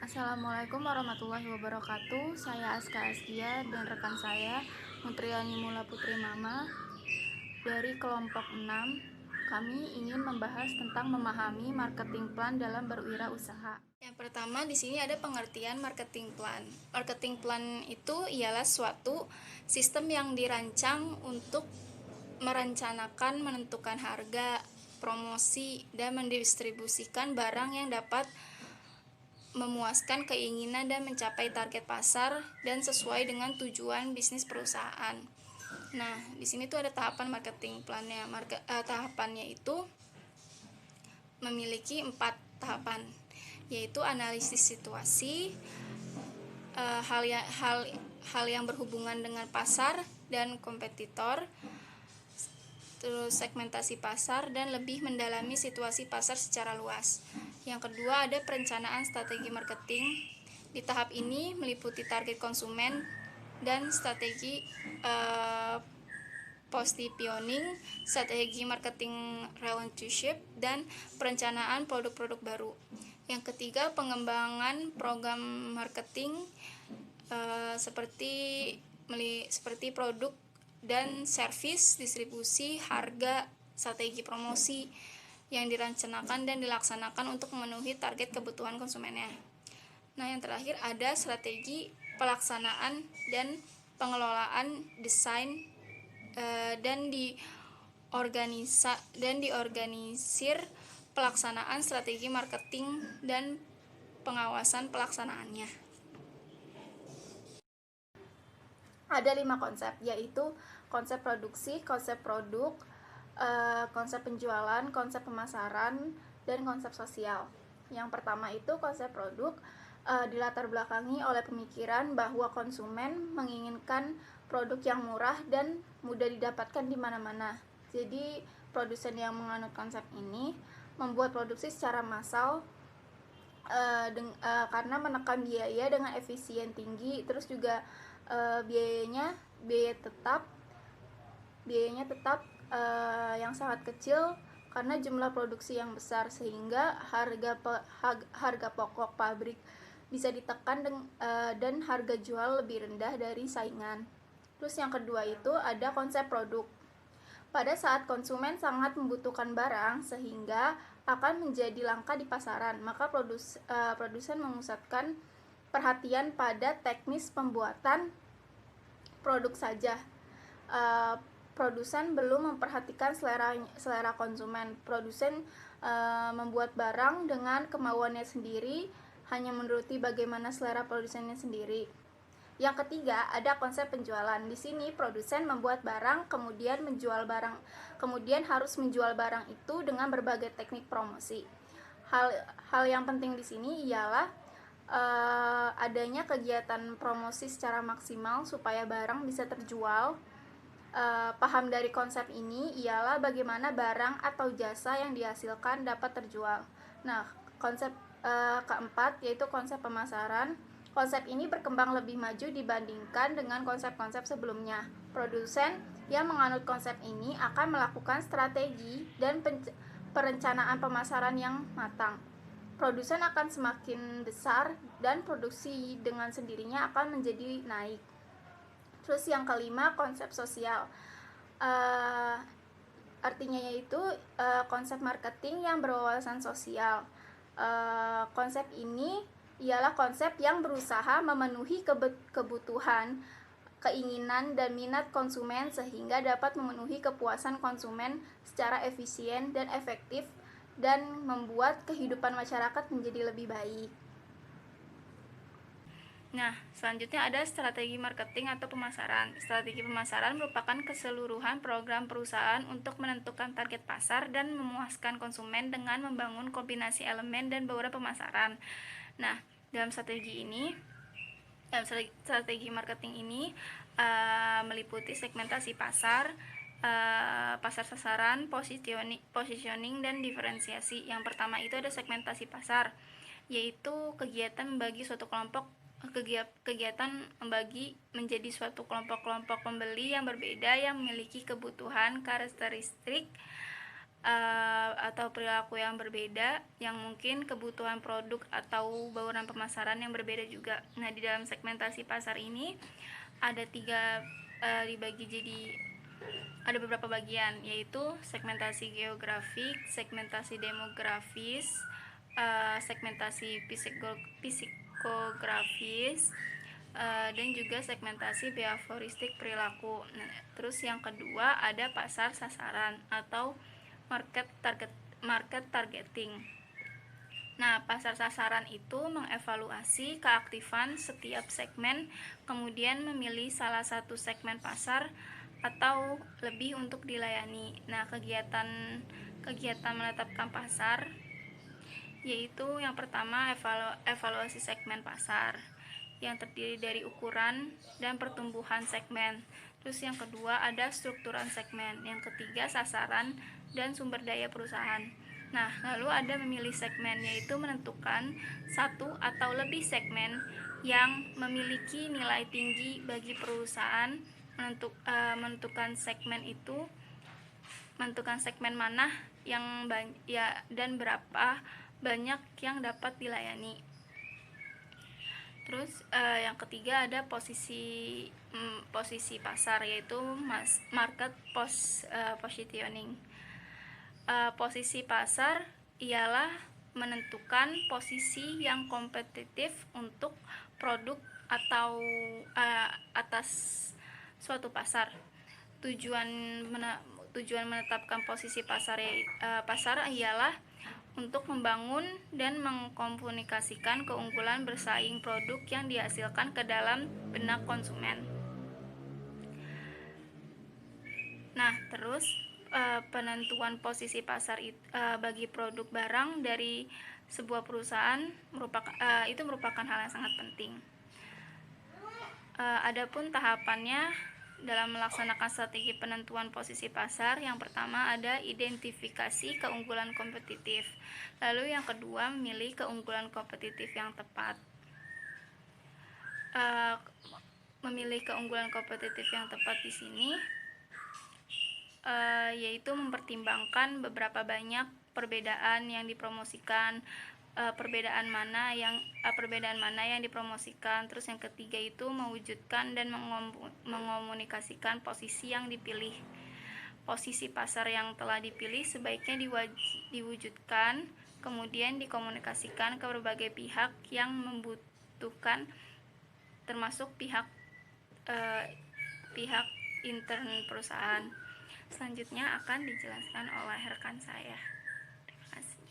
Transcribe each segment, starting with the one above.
Assalamualaikum warahmatullahi wabarakatuh. Saya Aska Askia dan rekan saya Mutriani Mula Putri Mama dari kelompok 6. Kami ingin membahas tentang memahami marketing plan dalam berwirausaha. Yang pertama di sini ada pengertian marketing plan. Marketing plan itu ialah suatu sistem yang dirancang untuk merencanakan, menentukan harga, promosi, dan mendistribusikan barang yang dapat memuaskan keinginan dan mencapai target pasar dan sesuai dengan tujuan bisnis perusahaan. Nah, di sini tuh ada tahapan marketing plannya. Tahapannya itu memiliki 4 tahapan, yaitu analisis situasi, hal yang berhubungan dengan pasar dan kompetitor, terus segmentasi pasar, dan lebih mendalami situasi pasar secara luas. Yang kedua ada perencanaan strategi marketing. Di tahap ini meliputi target konsumen dan strategi positioning, strategi marketing relationship, dan perencanaan produk-produk baru. Yang ketiga pengembangan program marketing seperti produk dan servis, distribusi, harga, strategi promosi yang direncanakan dan dilaksanakan untuk memenuhi target kebutuhan konsumennya. Nah, yang terakhir ada strategi pelaksanaan dan pengelolaan desain dan diorganisir pelaksanaan strategi marketing dan pengawasan pelaksanaannya. Ada 5 konsep, yaitu konsep produksi, konsep produk, konsep penjualan, konsep pemasaran, dan konsep sosial. Yang pertama itu konsep produk, dilatar belakangi oleh pemikiran bahwa konsumen menginginkan produk yang murah dan mudah didapatkan di mana-mana. Jadi produsen yang menganut konsep ini membuat produksi secara massal karena menekan biaya dengan efisien tinggi, terus juga biayanya tetap yang sangat kecil karena jumlah produksi yang besar, sehingga harga pokok pabrik bisa ditekan dan harga jual lebih rendah dari saingan. Terus yang kedua itu ada konsep produk. Pada saat konsumen sangat membutuhkan barang sehingga akan menjadi langka di pasaran, maka produsen memusatkan perhatian pada teknis pembuatan produk saja. Produsen belum memperhatikan selera konsumen. Produsen membuat barang dengan kemauannya sendiri, hanya menuruti bagaimana selera produsennya sendiri. Yang ketiga ada konsep penjualan. Di sini produsen membuat barang, kemudian harus menjual barang itu dengan berbagai teknik promosi. Hal yang penting di sini ialah adanya kegiatan promosi secara maksimal supaya barang bisa terjual. Paham dari konsep ini ialah bagaimana barang atau jasa yang dihasilkan dapat terjual. Nah, konsep keempat yaitu konsep pemasaran. Konsep ini berkembang lebih maju dibandingkan dengan konsep-konsep sebelumnya. Produsen yang menganut konsep ini akan melakukan strategi dan perencanaan pemasaran yang matang. Produsen akan semakin besar dan produksi dengan sendirinya akan menjadi naik. Terus yang kelima konsep sosial. Artinya yaitu konsep marketing yang berwawasan sosial. Konsep ini ialah konsep yang berusaha memenuhi kebutuhan, keinginan, dan minat konsumen sehingga dapat memenuhi kepuasan konsumen secara efisien dan efektif dan membuat kehidupan masyarakat menjadi lebih baik. Nah, selanjutnya ada strategi marketing atau pemasaran. Strategi pemasaran merupakan keseluruhan program perusahaan untuk menentukan target pasar dan memuaskan konsumen dengan membangun kombinasi elemen dan bauran pemasaran. Nah, dalam strategi marketing ini meliputi segmentasi pasar, pasar sasaran, positioning, dan diferensiasi. Yang pertama itu ada segmentasi pasar, yaitu kegiatan membagi menjadi suatu kelompok-kelompok pembeli yang berbeda yang memiliki kebutuhan, karakteristik, atau perilaku yang berbeda, yang mungkin kebutuhan produk atau bauran pemasaran yang berbeda juga. Nah, di dalam segmentasi pasar ini ada dibagi jadi ada beberapa bagian, yaitu segmentasi geografik, segmentasi demografis, segmentasi psikografis, dan juga segmentasi behavioristik perilaku. Nah, terus yang kedua ada pasar sasaran atau market targeting. Nah, pasar sasaran itu mengevaluasi keaktifan setiap segmen, kemudian memilih salah satu segmen pasar atau lebih untuk dilayani. Nah, kegiatan menetapkan pasar yaitu yang pertama evaluasi segmen pasar yang terdiri dari ukuran dan pertumbuhan segmen. Terus yang kedua ada strukturan segmen, yang ketiga sasaran dan sumber daya perusahaan. Nah, lalu ada memilih segmen, yaitu menentukan satu atau lebih segmen yang memiliki nilai tinggi bagi perusahaan, menentukan segmen mana yang dan berapa banyak yang dapat dilayani. Terus yang ketiga ada posisi pasar, yaitu market positioning. Posisi pasar ialah menentukan posisi yang kompetitif untuk produk atau atas suatu pasar. Tujuan menetapkan posisi pasar ialah untuk membangun dan mengkomunikasikan keunggulan bersaing produk yang dihasilkan ke dalam benak konsumen. Nah, terus penentuan posisi pasar bagi produk barang dari sebuah perusahaan merupakan hal yang sangat penting. Adapun tahapannya dalam melaksanakan strategi penentuan posisi pasar, yang pertama ada identifikasi keunggulan kompetitif. Lalu yang kedua memilih keunggulan kompetitif yang tepat. Memilih keunggulan kompetitif yang tepat di sini yaitu mempertimbangkan beberapa banyak perbedaan yang dipromosikan, perbedaan mana yang dipromosikan. Terus yang ketiga itu mewujudkan dan mengomunikasikan posisi yang dipilih. Posisi pasar yang telah dipilih sebaiknya diwujudkan, kemudian dikomunikasikan ke berbagai pihak yang membutuhkan, termasuk pihak intern perusahaan. Selanjutnya akan dijelaskan oleh rekan saya. Terima kasih.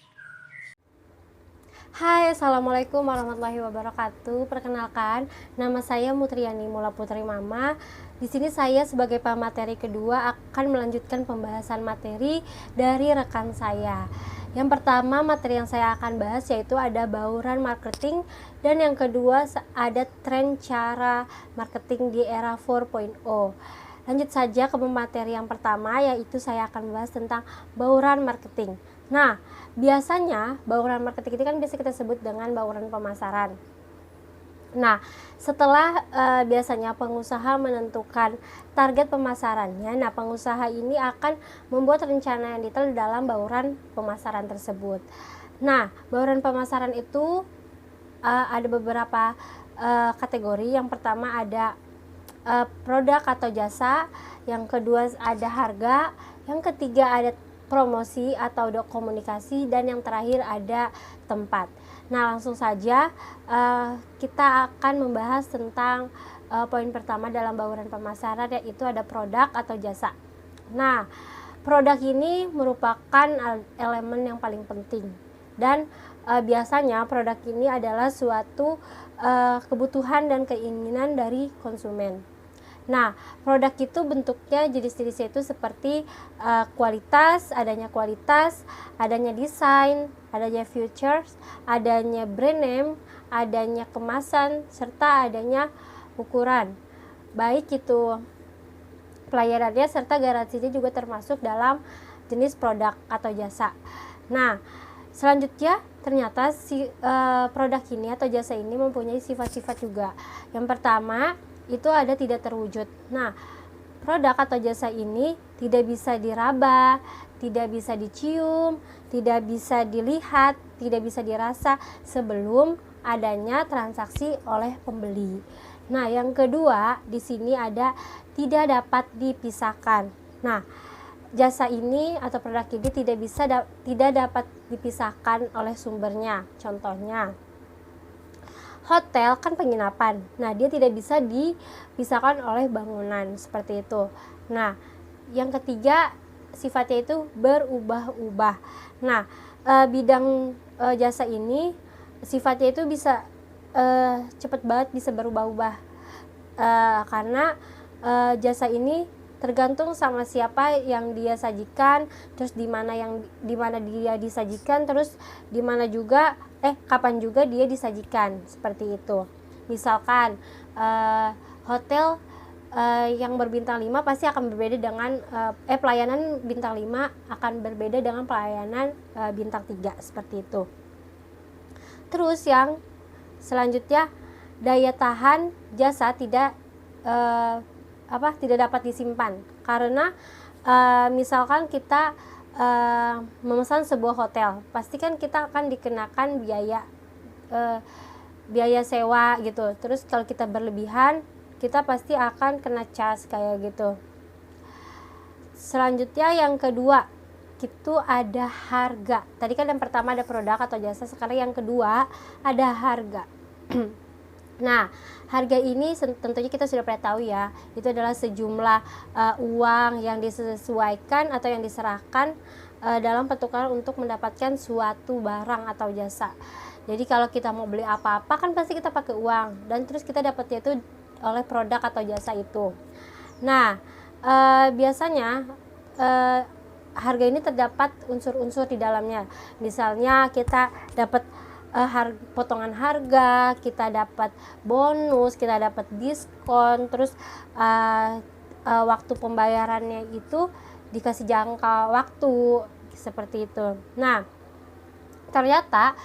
Hai, Assalamualaikum warahmatullahi wabarakatuh. Perkenalkan, nama saya Mutriani Mula Putri Mama. Di sini saya sebagai pemateri kedua akan melanjutkan pembahasan materi dari rekan saya. Yang pertama, materi yang saya akan bahas yaitu ada bauran marketing, dan yang kedua ada tren cara marketing di era 4.0. Lanjut saja ke materi yang pertama, yaitu saya akan membahas tentang bauran marketing. Nah, biasanya bauran marketing ini kan biasa kita sebut dengan bauran pemasaran. Nah, setelah biasanya pengusaha menentukan target pemasarannya, nah pengusaha ini akan membuat rencana yang detail dalam bauran pemasaran tersebut. Nah, bauran pemasaran itu ada beberapa kategori. Yang pertama ada produk atau jasa, yang kedua ada harga, yang ketiga ada promosi atau komunikasi, dan yang terakhir ada tempat. Nah, langsung saja kita akan membahas tentang poin pertama dalam bauran pemasaran, yaitu ada produk atau jasa. Nah, produk ini merupakan elemen yang paling penting, dan biasanya produk ini adalah suatu kebutuhan dan keinginan dari konsumen. Nah, produk itu bentuknya jenis-jenisnya itu seperti adanya kualitas, adanya desain, adanya features, adanya brand name, adanya kemasan, serta adanya ukuran. Baik itu pelayanannya serta garansinya juga termasuk dalam jenis produk atau jasa. Nah, selanjutnya ternyata produk ini atau jasa ini mempunyai sifat-sifat juga. Yang pertama itu ada tidak terwujud. Nah, produk atau jasa ini tidak bisa diraba, tidak bisa dicium, tidak bisa dilihat, tidak bisa dirasa sebelum adanya transaksi oleh pembeli. Nah, yang kedua di sini ada tidak dapat dipisahkan. Nah, jasa ini atau produk ini tidak dapat dipisahkan oleh sumbernya. Contohnya, hotel kan penginapan. Nah, dia tidak bisa dipisahkan oleh bangunan seperti itu. Nah, yang ketiga sifatnya itu berubah-ubah. Nah, bidang jasa ini sifatnya itu bisa cepat banget bisa berubah-ubah karena jasa ini tergantung sama siapa yang dia sajikan, terus di mana dia disajikan, terus di mana juga kapan juga dia disajikan, seperti itu. Misalkan hotel yang berbintang 5 pasti akan berbeda dengan pelayanan bintang 5 akan berbeda dengan pelayanan bintang 3, seperti itu. Terus yang selanjutnya, daya tahan jasa tidak dapat disimpan karena misalkan kita memesan sebuah hotel, pasti kan kita akan dikenakan biaya sewa gitu. Terus kalau kita berlebihan, kita pasti akan kena cas kayak gitu. Selanjutnya yang kedua itu ada harga. Tadi kan yang pertama ada produk atau jasa, sekarang yang kedua ada harga. Nah, harga ini tentunya kita sudah pernah tahu ya, itu adalah sejumlah uang yang disesuaikan atau yang diserahkan dalam pertukaran untuk mendapatkan suatu barang atau jasa. Jadi kalau kita mau beli apa-apa kan pasti kita pakai uang, dan terus kita dapatnya itu oleh produk atau jasa itu. Nah, biasanya harga ini terdapat unsur-unsur di dalamnya. Misalnya kita dapat potongan harga, kita dapat bonus, kita dapat diskon, terus waktu pembayarannya itu dikasih jangka waktu, seperti itu. Nah, ternyata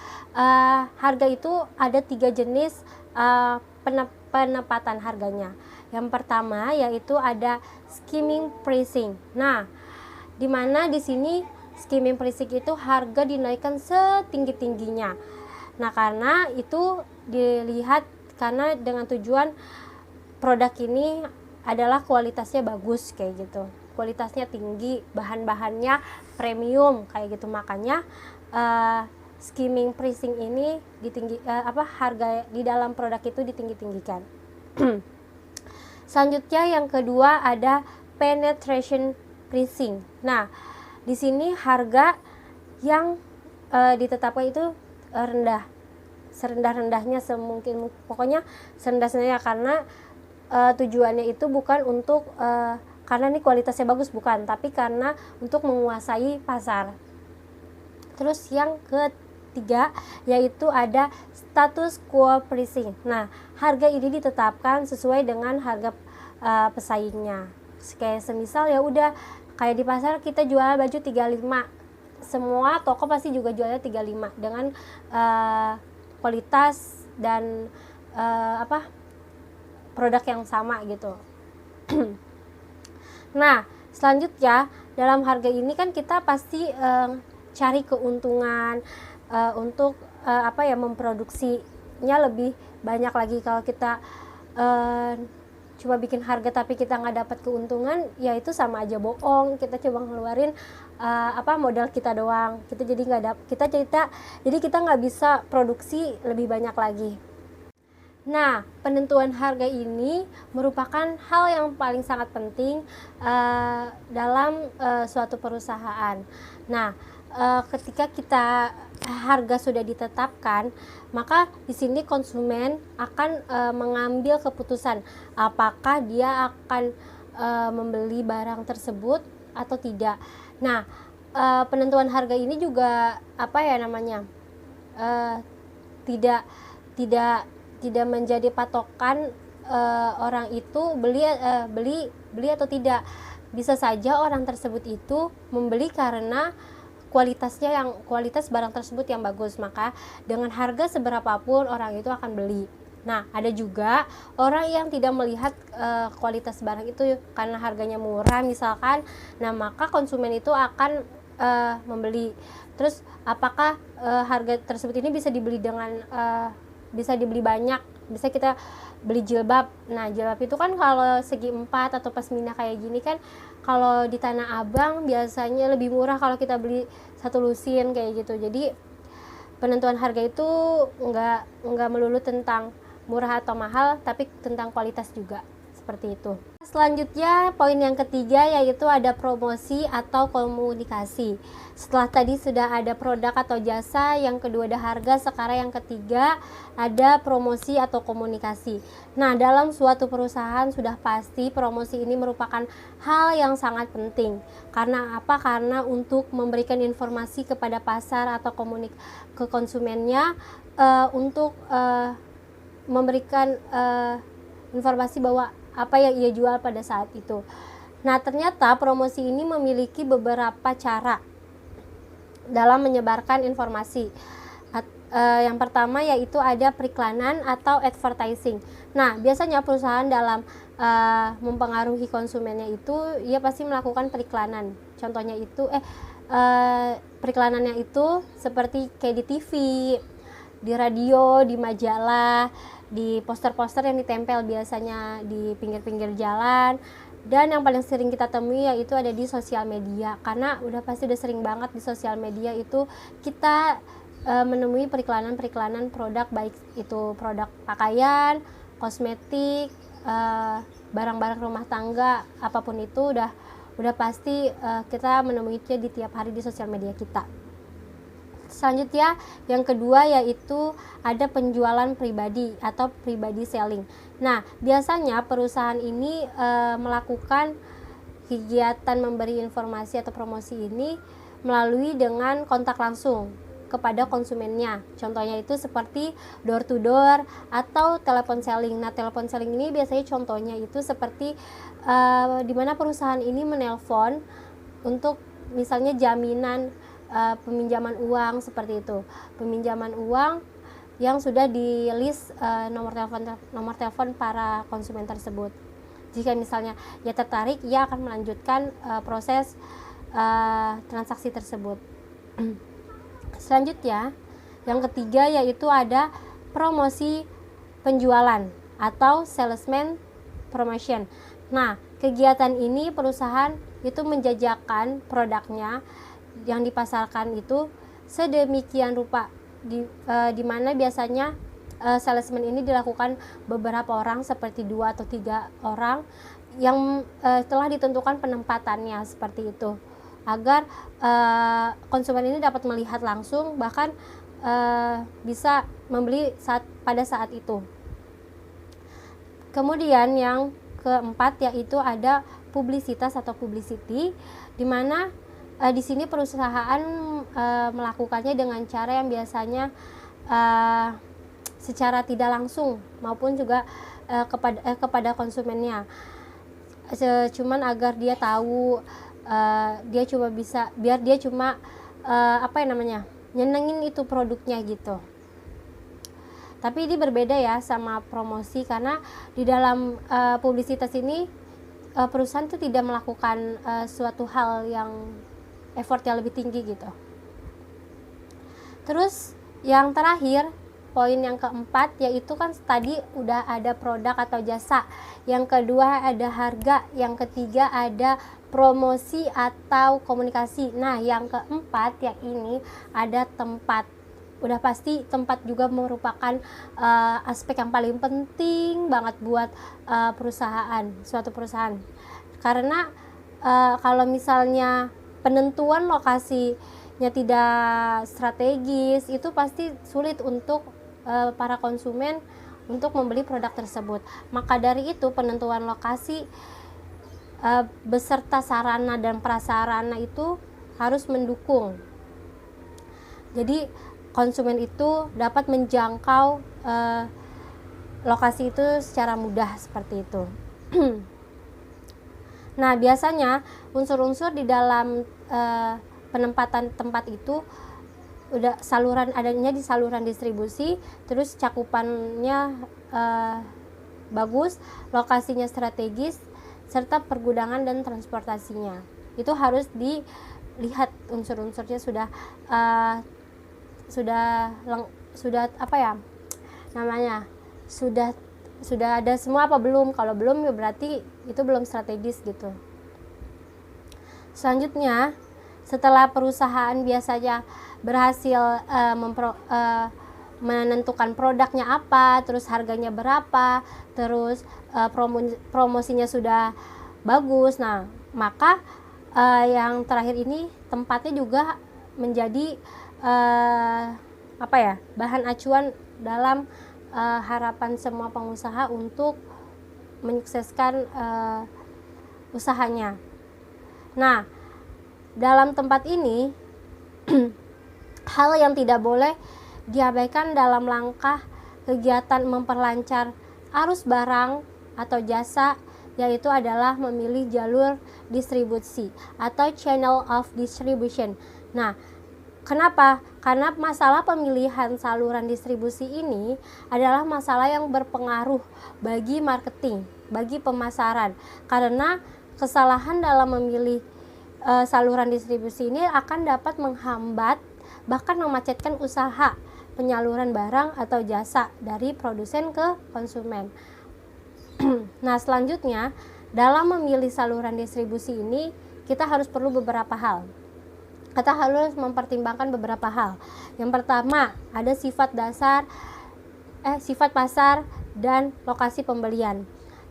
harga itu ada 3 jenis penempatan harganya. Yang pertama yaitu ada skimming pricing. Nah, di mana di sini skimming pricing itu harga dinaikkan setinggi-tingginya. Nah, karena itu dilihat karena dengan tujuan produk ini adalah kualitasnya bagus kayak gitu. Kualitasnya tinggi, bahan-bahannya premium kayak gitu. Makanya skimming pricing ini harga di dalam produk itu ditinggi-tinggikan. Selanjutnya yang kedua ada penetration pricing. Nah, di sini harga yang ditetapkan itu rendah, serendah-rendahnya semungkin, pokoknya serendah-rendahnya, karena tujuannya itu bukan untuk karena ini kualitasnya bagus, bukan, tapi karena untuk menguasai pasar. Terus yang ketiga yaitu ada status quo pricing. Nah, harga ini ditetapkan sesuai dengan harga pesaingnya. Kayak semisal ya udah kayak di pasar kita jual baju 35, semua toko pasti juga jualnya 35 dengan kualitas dan produk yang sama gitu. Nah, selanjutnya dalam harga ini kan kita pasti cari keuntungan untuk memproduksinya lebih banyak lagi. Kalau kita cuma bikin harga tapi kita nggak dapat keuntungan, ya itu sama aja bohong. Kita coba ngeluarin modal kita doang. Kita kita nggak bisa produksi lebih banyak lagi. Nah, penentuan harga ini merupakan hal yang paling sangat penting dalam suatu perusahaan. Nah, ketika harga sudah ditetapkan, maka di sini konsumen akan mengambil keputusan apakah dia akan membeli barang tersebut atau tidak. Nah, penentuan harga ini juga tidak menjadi patokan orang itu beli atau tidak. Bisa saja orang tersebut itu membeli karena kualitas barang tersebut yang bagus, maka dengan harga seberapapun orang itu akan beli. Nah, ada juga orang yang tidak melihat kualitas barang itu karena harganya murah misalkan. Nah, maka konsumen itu akan membeli. Terus apakah harga tersebut ini bisa dibeli dengan bisa dibeli banyak? Bisa kita beli jilbab. Nah, jilbab itu kan kalau segi 4 atau pasmina kayak gini kan kalau di Tanah Abang biasanya lebih murah kalau kita beli satu lusin kayak gitu. Jadi penentuan harga itu nggak melulu tentang murah atau mahal, tapi tentang kualitas juga, seperti itu. Selanjutnya poin yang ketiga yaitu ada promosi atau komunikasi. Setelah tadi sudah ada produk atau jasa, yang kedua ada harga, sekarang yang ketiga ada promosi atau komunikasi. Nah, dalam suatu perusahaan sudah pasti promosi ini merupakan hal yang sangat penting. Karena apa? Karena untuk memberikan informasi kepada pasar atau ke konsumennya, untuk memberikan informasi bahwa apa yang ia jual pada saat itu. Nah, ternyata promosi ini memiliki beberapa cara dalam menyebarkan informasi. Yang pertama yaitu ada periklanan atau advertising. Nah, biasanya perusahaan dalam mempengaruhi konsumennya itu ia pasti melakukan periklanan. Contohnya itu periklanannya itu seperti kayak di TV, di radio, di majalah, di poster-poster yang ditempel biasanya di pinggir-pinggir jalan, dan yang paling sering kita temui yaitu ada di sosial media. Karena udah sering banget di sosial media itu kita menemui periklanan produk, baik itu produk pakaian, kosmetik, barang-barang rumah tangga, apapun itu udah pasti kita menemuinya di tiap hari di sosial media kita. Selanjutnya yang kedua yaitu ada penjualan pribadi atau pribadi selling. Nah, biasanya perusahaan ini melakukan kegiatan memberi informasi atau promosi ini melalui dengan kontak langsung kepada konsumennya. Contohnya itu seperti door to door atau telepon selling. Nah, telepon selling ini biasanya contohnya itu seperti di mana perusahaan ini menelpon untuk misalnya jaminan peminjaman uang, seperti itu. Peminjaman uang yang sudah di list nomor telepon para konsumen tersebut. Jika misalnya ia tertarik, ia akan melanjutkan proses transaksi tersebut. Selanjutnya, yang ketiga yaitu ada promosi penjualan atau salesman promotion. Nah, kegiatan ini perusahaan itu menjajakan produknya yang dipasarkan itu sedemikian rupa di mana biasanya salesman ini dilakukan beberapa orang, seperti 2 atau 3 orang yang telah ditentukan penempatannya seperti itu, agar konsumen ini dapat melihat langsung, bahkan bisa membeli pada saat itu. Kemudian yang keempat yaitu ada publisitas atau publicity, di mana di sini perusahaan melakukannya dengan cara yang biasanya secara tidak langsung maupun juga kepada konsumennya. Cuman agar dia tahu, dia cuma bisa biar dia cuma nyenengin itu produknya gitu. Tapi ini berbeda ya sama promosi, karena di dalam publisitas ini perusahaan itu tidak melakukan suatu hal yang effort yang lebih tinggi gitu. Terus yang terakhir, poin yang keempat yaitu kan tadi udah ada produk atau jasa, yang kedua ada harga, yang ketiga ada promosi atau komunikasi. Nah, yang keempat yang ini ada tempat. Udah pasti tempat juga merupakan aspek yang paling penting banget buat suatu perusahaan. Karena kalau misalnya penentuan lokasinya tidak strategis, itu pasti sulit untuk para konsumen untuk membeli produk tersebut. Maka dari itu penentuan lokasi beserta sarana dan prasarana itu harus mendukung. Jadi konsumen itu dapat menjangkau lokasi itu secara mudah, seperti itu. Nah, biasanya unsur-unsur di dalam penempatan tempat itu udah adanya di saluran distribusi, terus cakupannya bagus, lokasinya strategis, serta pergudangan dan transportasinya. Itu harus dilihat unsur-unsurnya sudah apa ya namanya, sudah ada semua apa belum. Kalau belum ya berarti itu belum strategis gitu. Selanjutnya, setelah perusahaan biasanya berhasil menentukan produknya apa, terus harganya berapa, terus promosinya sudah bagus. Nah, maka yang terakhir ini tempatnya juga menjadi bahan acuan dalam harapan semua pengusaha untuk menyukseskan usahanya. Nah, dalam tempat ini hal yang tidak boleh diabaikan dalam langkah kegiatan memperlancar arus barang atau jasa, yaitu adalah memilih jalur distribusi atau channel of distribution. Nah, kenapa? Karena masalah pemilihan saluran distribusi ini adalah masalah yang berpengaruh bagi marketing, bagi pemasaran. Karena kesalahan dalam memilih saluran distribusi ini akan dapat menghambat, bahkan memacetkan usaha penyaluran barang atau jasa dari produsen ke konsumen. Nah, selanjutnya dalam memilih saluran distribusi ini kita harus perlu beberapa hal. Kita harus mempertimbangkan beberapa hal. Yang pertama, ada sifat pasar dan lokasi pembelian.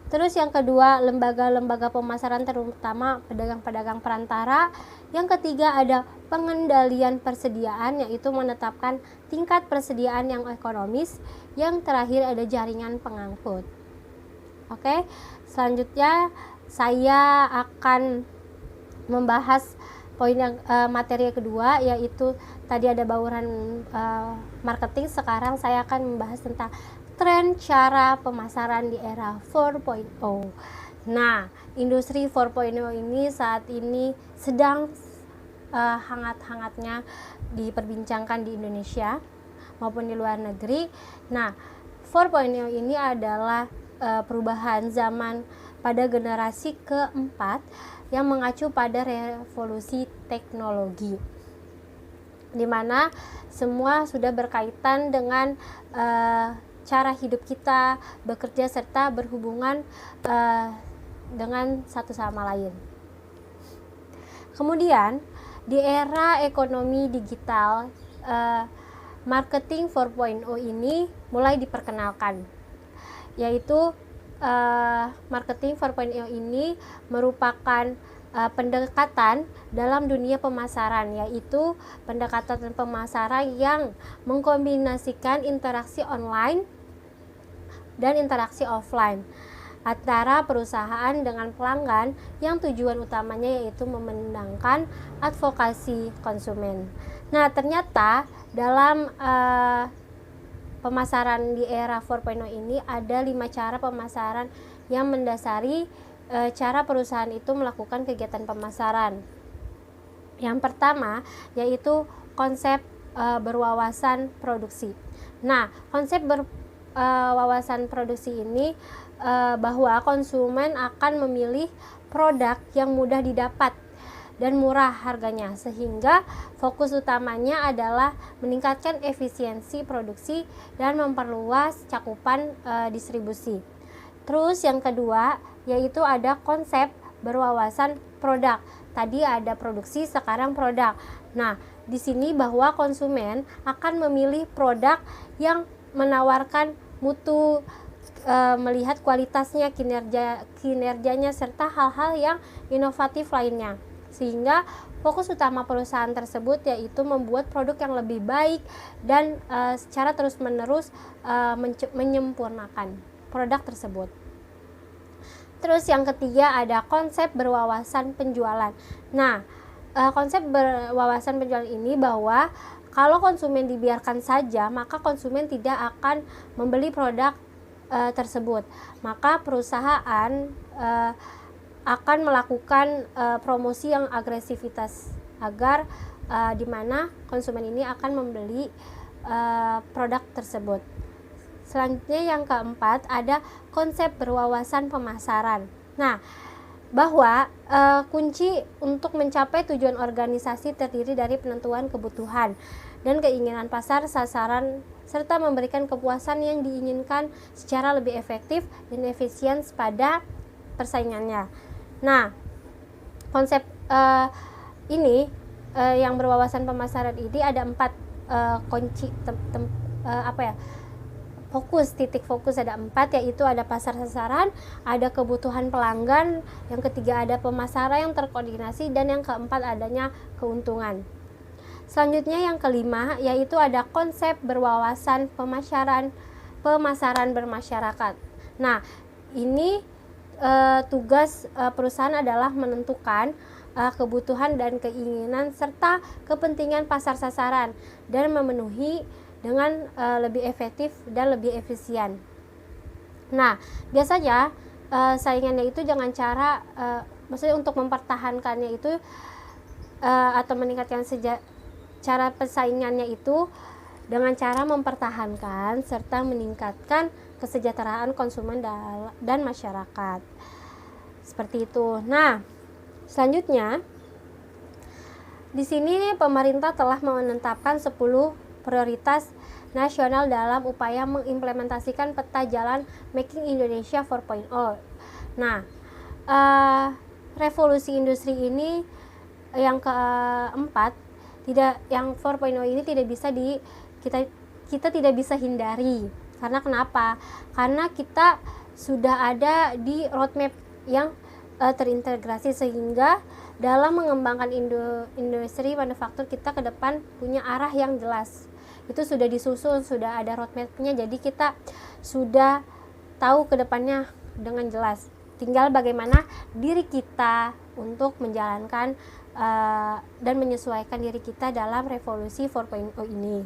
Terus yang kedua, lembaga-lembaga pemasaran terutama pedagang-pedagang perantara. Yang ketiga, ada pengendalian persediaan, yaitu menetapkan tingkat persediaan yang ekonomis. Yang terakhir ada jaringan pengangkut. Oke, selanjutnya saya akan membahas poin yang materi yang kedua, yaitu tadi ada bauran marketing. Sekarang saya akan membahas tentang tren cara pemasaran di era 4.0. Nah, industri 4.0 ini saat ini sedang hangat-hangatnya diperbincangkan di Indonesia maupun di luar negeri. Nah, 4.0 ini adalah perubahan zaman pada generasi keempat yang mengacu pada revolusi teknologi, di mana semua sudah berkaitan dengan cara hidup kita, bekerja serta berhubungan dengan satu sama lain. Kemudian di era ekonomi digital, marketing 4.0 ini mulai diperkenalkan, yaitu marketing 4.0 ini merupakan pendekatan dalam dunia pemasaran, yaitu pendekatan pemasaran yang mengkombinasikan interaksi online dan interaksi offline antara perusahaan dengan pelanggan, yang tujuan utamanya yaitu memenangkan advokasi konsumen. Nah, ternyata dalam pemasaran di era 4.0 ini ada 5 cara pemasaran yang mendasari cara perusahaan itu melakukan kegiatan pemasaran. Yang pertama yaitu konsep berwawasan produksi. Nah, konsep berwawasan produksi ini bahwa konsumen akan memilih produk yang mudah didapat dan murah harganya, sehingga fokus utamanya adalah meningkatkan efisiensi produksi dan memperluas cakupan distribusi. Terus yang kedua yaitu ada konsep berwawasan produk. Tadi ada produksi, sekarang produk. Nah, di sini bahwa konsumen akan memilih produk yang menawarkan mutu, melihat kualitasnya, kinerjanya serta hal-hal yang inovatif lainnya. Sehingga fokus utama perusahaan tersebut yaitu membuat produk yang lebih baik dan secara terus-menerus menyempurnakan produk tersebut. Terus yang ketiga ada konsep berwawasan penjualan. Nah, konsep berwawasan penjualan ini bahwa kalau konsumen dibiarkan saja, maka konsumen tidak akan membeli produk tersebut. Maka perusahaan akan melakukan promosi yang agresivitas agar di mana konsumen ini akan membeli produk tersebut. Selanjutnya yang keempat ada konsep berwawasan pemasaran. Nah, bahwa kunci untuk mencapai tujuan organisasi terdiri dari penentuan kebutuhan dan keinginan pasar sasaran serta memberikan kepuasan yang diinginkan secara lebih efektif dan efisien pada persaingannya. Nah, konsep ini yang berwawasan pemasaran ini ada 4 kunci titik fokus ada 4, yaitu ada pasar sasaran, ada kebutuhan pelanggan, yang ketiga ada pemasaran yang terkoordinasi, dan yang keempat adanya keuntungan. Selanjutnya yang kelima yaitu ada konsep berwawasan pemasaran bermasyarakat. Nah, ini tugas perusahaan adalah menentukan kebutuhan dan keinginan serta kepentingan pasar sasaran dan memenuhi dengan lebih efektif dan lebih efisien. Nah, biasanya saingannya itu dengan cara maksudnya untuk mempertahankannya itu atau meningkatkan cara persaingannya itu dengan cara mempertahankan serta meningkatkan kesejahteraan konsumen dan masyarakat. Seperti itu. Nah, selanjutnya di sini pemerintah telah menetapkan 10 prioritas nasional dalam upaya mengimplementasikan peta jalan Making Indonesia 4.0. Nah, revolusi industri ini yang keempat, yang 4.0 ini tidak bisa kita tidak bisa hindari. Karena kenapa? Karena kita sudah ada di roadmap yang terintegrasi, sehingga dalam mengembangkan industri manufaktur kita ke depan punya arah yang jelas. Itu sudah disusun, sudah ada roadmapnya, jadi kita sudah tahu ke depannya dengan jelas. Tinggal bagaimana diri kita untuk menjalankan dan menyesuaikan diri kita dalam revolusi 4.0 ini.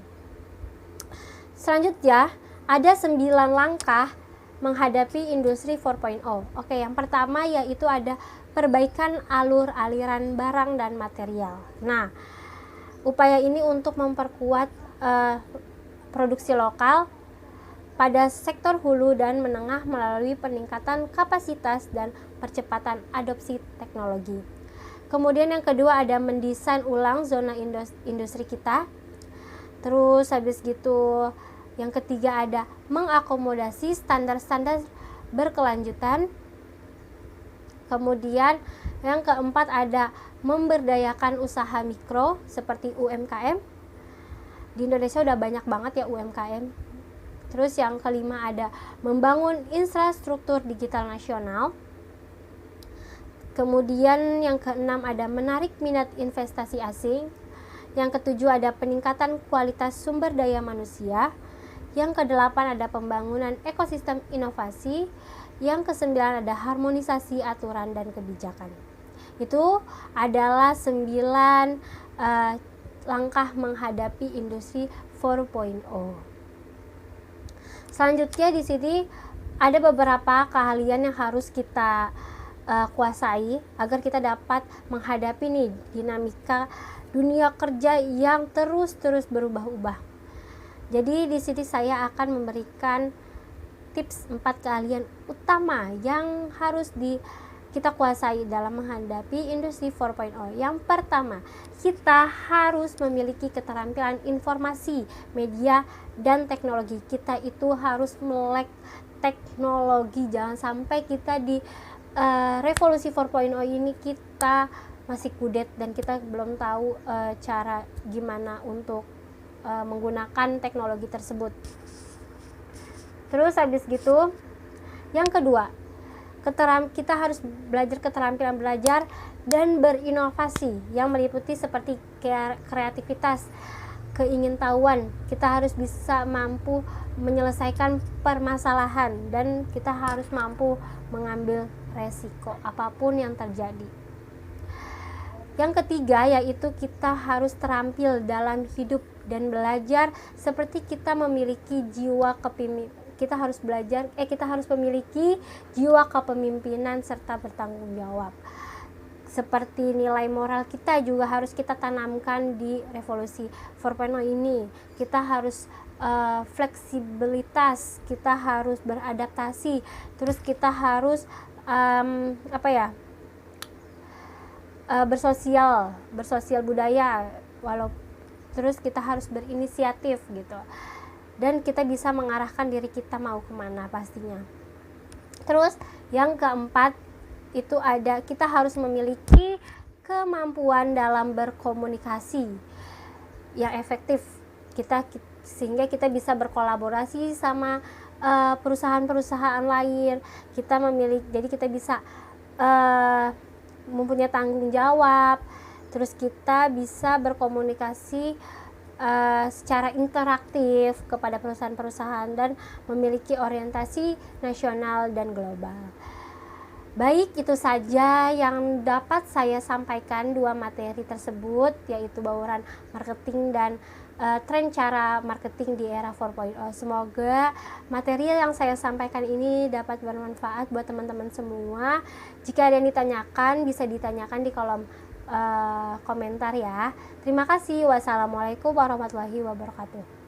Selanjutnya ada 9 langkah menghadapi industri 4.0. Oke, yang pertama yaitu ada perbaikan aliran barang dan material. Nah, upaya ini untuk memperkuat produksi lokal pada sektor hulu dan menengah melalui peningkatan kapasitas dan percepatan adopsi teknologi. Kemudian yang kedua ada mendesain ulang zona industri kita. Terus habis gitu yang ketiga ada mengakomodasi standar-standar berkelanjutan. Kemudian yang keempat ada memberdayakan usaha mikro seperti UMKM. Di Indonesia udah banyak banget ya UMKM. Terus yang kelima ada membangun infrastruktur digital nasional. Kemudian yang keenam ada menarik minat investasi asing. Yang ketujuh ada peningkatan kualitas sumber daya manusia. Yang kedelapan ada pembangunan ekosistem inovasi. Yang kesembilan ada harmonisasi aturan dan kebijakan. Itu adalah 9 langkah menghadapi industri 4.0. Selanjutnya di sini ada beberapa keahlian yang harus kita kuasai agar kita dapat menghadapi nih dinamika dunia kerja yang terus berubah-ubah. Jadi di sini saya akan memberikan tips 4 keahlian utama yang harus kita kuasai dalam menghadapi industri 4.0. Yang pertama, kita harus memiliki keterampilan informasi, media, dan teknologi. Kita itu harus melek teknologi. Jangan sampai kita di revolusi 4.0 ini kita masih kudet dan kita belum tahu cara gimana untuk menggunakan teknologi tersebut. Terus habis gitu, yang kedua, kita harus belajar keterampilan belajar dan berinovasi yang meliputi seperti kreativitas, keingintahuan. Kita harus bisa mampu menyelesaikan permasalahan dan kita harus mampu mengambil resiko apapun yang terjadi. Yang ketiga yaitu kita harus terampil dalam hidup dan belajar seperti kita memiliki jiwa kepemimpinan. Kita harus memiliki jiwa kepemimpinan serta bertanggung jawab. Seperti nilai moral kita juga harus kita tanamkan di revolusi 4.0 ini. Kita harus fleksibilitas, kita harus beradaptasi, terus kita harus bersosial budaya, terus kita harus berinisiatif gitu, dan kita bisa mengarahkan diri kita mau kemana pastinya. Terus yang keempat itu kita harus memiliki kemampuan dalam berkomunikasi yang efektif, sehingga kita bisa berkolaborasi sama perusahaan-perusahaan lain. Jadi kita bisa mempunyai tanggung jawab, terus kita bisa berkomunikasi secara interaktif kepada perusahaan-perusahaan dan memiliki orientasi nasional dan global. Baik, itu saja yang dapat saya sampaikan 2 materi tersebut, yaitu bauran marketing dan tren cara marketing di era 4.0. Semoga materi yang saya sampaikan ini dapat bermanfaat buat teman-teman semua. Jika ada yang ditanyakan, bisa ditanyakan di kolom komentar ya. Terima kasih. Wassalamualaikum warahmatullahi wabarakatuh.